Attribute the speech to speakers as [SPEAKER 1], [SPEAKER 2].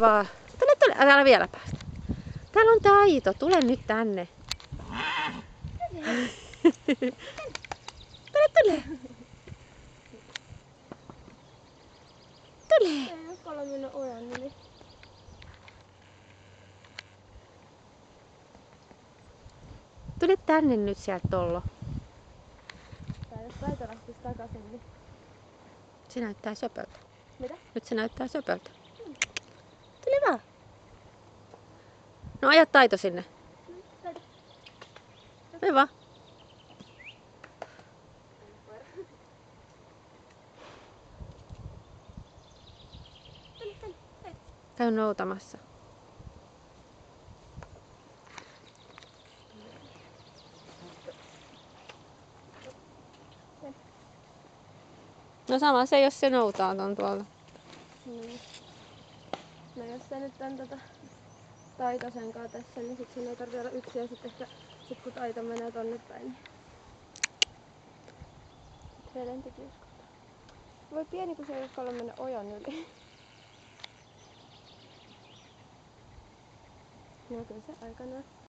[SPEAKER 1] Vaan. Tule. Älä vielä päästä. Täällä on Taito. Tule nyt tänne. Tule.
[SPEAKER 2] Ei uskalla mennä ojan yli.
[SPEAKER 1] Tule tänne nyt sieltä tollo.
[SPEAKER 2] Tai jos Taito lähtisi takaisin, niin...
[SPEAKER 1] Se näyttää söpöltä.
[SPEAKER 2] Mitä?
[SPEAKER 1] Nyt se näyttää söpöltä. Tule vaan. No aja Taito sinne.
[SPEAKER 2] Taito.
[SPEAKER 1] Mene vaan. Käy noutamassa. No sama se, jos se noutaa ton tuolta.
[SPEAKER 2] Niin. No jos se nyt on Taito sen kanssa tässä, niin sit sen ei tarvitse olla yksin ja sit ehkä sit kun Taito menee tonne päin, niin se lentikin uskaltaa. Voi pieni kun se ei uskalla mennä ojan yli. No kyllä se aikanaan.